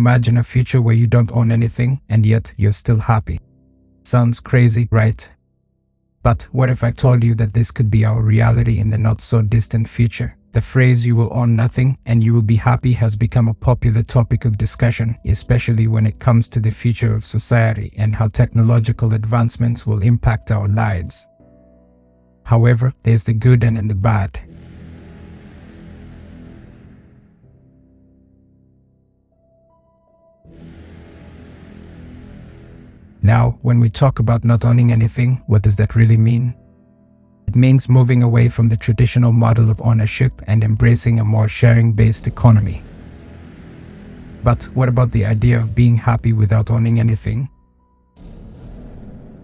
Imagine a future where you don't own anything and yet you're still happy. Sounds crazy, right? But what if I told you that this could be our reality in the not-so-distant future? The phrase "you will own nothing and you will be happy" has become a popular topic of discussion, especially when it comes to the future of society and how technological advancements will impact our lives. However, there's the good and the bad. Now, when we talk about not owning anything, what does that really mean? It means moving away from the traditional model of ownership and embracing a more sharing-based economy. But what about the idea of being happy without owning anything?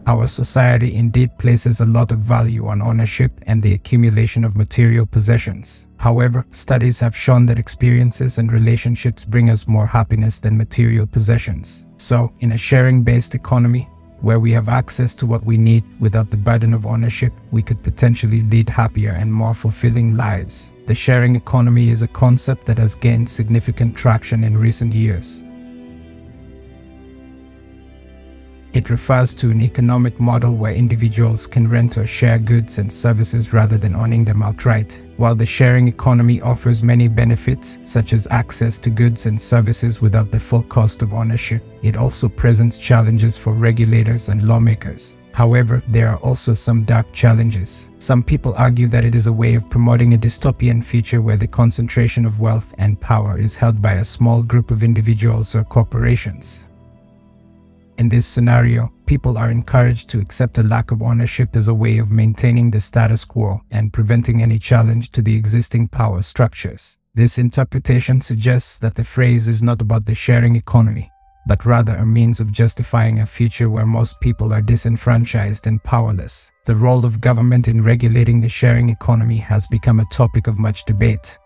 Our society indeed places a lot of value on ownership and the accumulation of material possessions. However, studies have shown that experiences and relationships bring us more happiness than material possessions. So, in a sharing-based economy, where we have access to what we need without the burden of ownership, we could potentially lead happier and more fulfilling lives. The sharing economy is a concept that has gained significant traction in recent years. It refers to an economic model where individuals can rent or share goods and services rather than owning them outright. While the sharing economy offers many benefits, such as access to goods and services without the full cost of ownership, it also presents challenges for regulators and lawmakers. However, there are also some dark challenges. Some people argue that it is a way of promoting a dystopian future where the concentration of wealth and power is held by a small group of individuals or corporations. In this scenario, people are encouraged to accept a lack of ownership as a way of maintaining the status quo and preventing any challenge to the existing power structures. This interpretation suggests that the phrase is not about the sharing economy, but rather a means of justifying a future where most people are disenfranchised and powerless. The role of government in regulating the sharing economy has become a topic of much debate.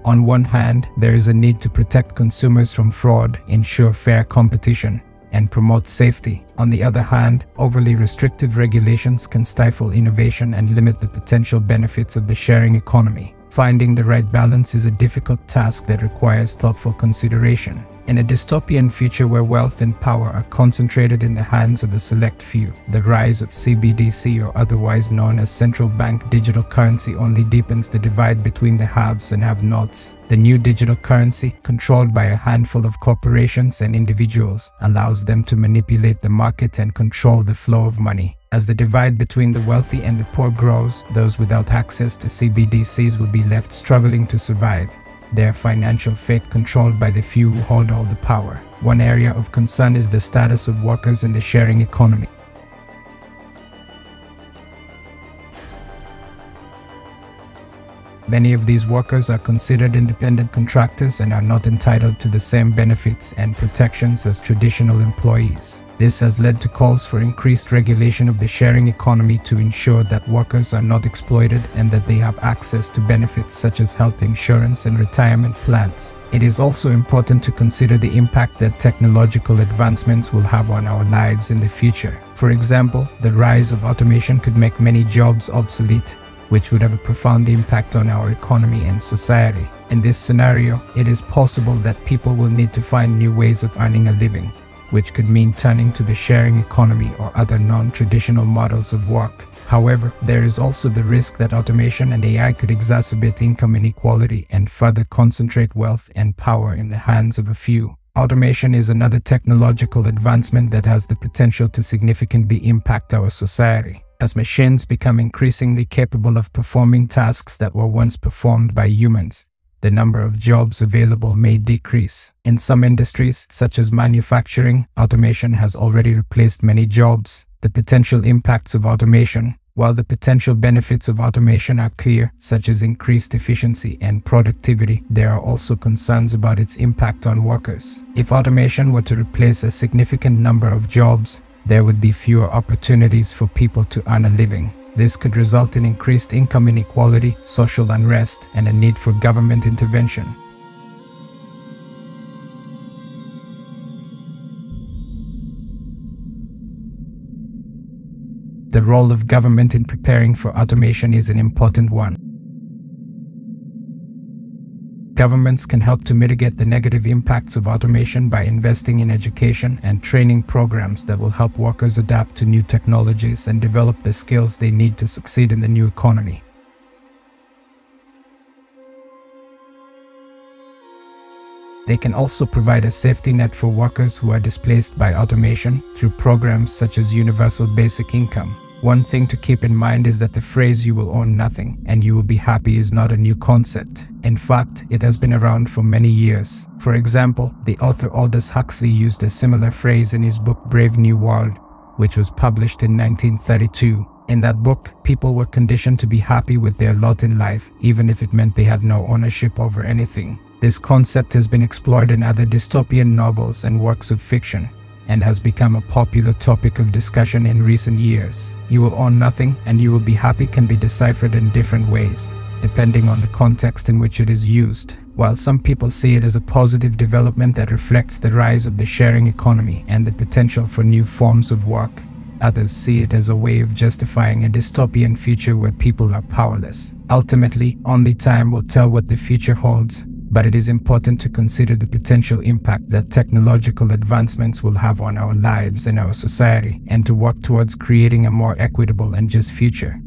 On one hand, there is a need to protect consumers from fraud, ensure fair competition, and promote safety. On the other hand, overly restrictive regulations can stifle innovation and limit the potential benefits of the sharing economy. Finding the right balance is a difficult task that requires thoughtful consideration. In a dystopian future where wealth and power are concentrated in the hands of a select few, the rise of CBDC, or otherwise known as central bank digital currency, only deepens the divide between the haves and have-nots. The new digital currency, controlled by a handful of corporations and individuals, allows them to manipulate the market and control the flow of money. As the divide between the wealthy and the poor grows, those without access to CBDCs will be left struggling to survive, their financial fate controlled by the few who hold all the power. One area of concern is the status of workers in the sharing economy. Many of these workers are considered independent contractors and are not entitled to the same benefits and protections as traditional employees. This has led to calls for increased regulation of the sharing economy to ensure that workers are not exploited and that they have access to benefits such as health insurance and retirement plans. It is also important to consider the impact that technological advancements will have on our lives in the future. For example, the rise of automation could make many jobs obsolete, which would have a profound impact on our economy and society. In this scenario, it is possible that people will need to find new ways of earning a living, which could mean turning to the sharing economy or other non-traditional models of work. However, there is also the risk that automation and AI could exacerbate income inequality and further concentrate wealth and power in the hands of a few. Automation is another technological advancement that has the potential to significantly impact our society. As machines become increasingly capable of performing tasks that were once performed by humans, the number of jobs available may decrease. In some industries, such as manufacturing, automation has already replaced many jobs. The potential impacts of automation. While the potential benefits of automation are clear, such as increased efficiency and productivity, there are also concerns about its impact on workers. If automation were to replace a significant number of jobs, there would be fewer opportunities for people to earn a living. This could result in increased income inequality, social unrest, and a need for government intervention. The role of government in preparing for automation is an important one. Governments can help to mitigate the negative impacts of automation by investing in education and training programs that will help workers adapt to new technologies and develop the skills they need to succeed in the new economy. They can also provide a safety net for workers who are displaced by automation through programs such as universal basic income. One thing to keep in mind is that the phrase "you will own nothing and you will be happy" is not a new concept. In fact, it has been around for many years. For example, the author Aldous Huxley used a similar phrase in his book Brave New World, which was published in 1932. In that book, people were conditioned to be happy with their lot in life, even if it meant they had no ownership over anything. This concept has been explored in other dystopian novels and works of fiction, and has become a popular topic of discussion in recent years. You will own nothing and you will be happy can be deciphered in different ways, depending on the context in which it is used. While some people see it as a positive development that reflects the rise of the sharing economy and the potential for new forms of work, others see it as a way of justifying a dystopian future where people are powerless. Ultimately, only time will tell what the future holds, but it is important to consider the potential impact that technological advancements will have on our lives and our society, and to work towards creating a more equitable and just future.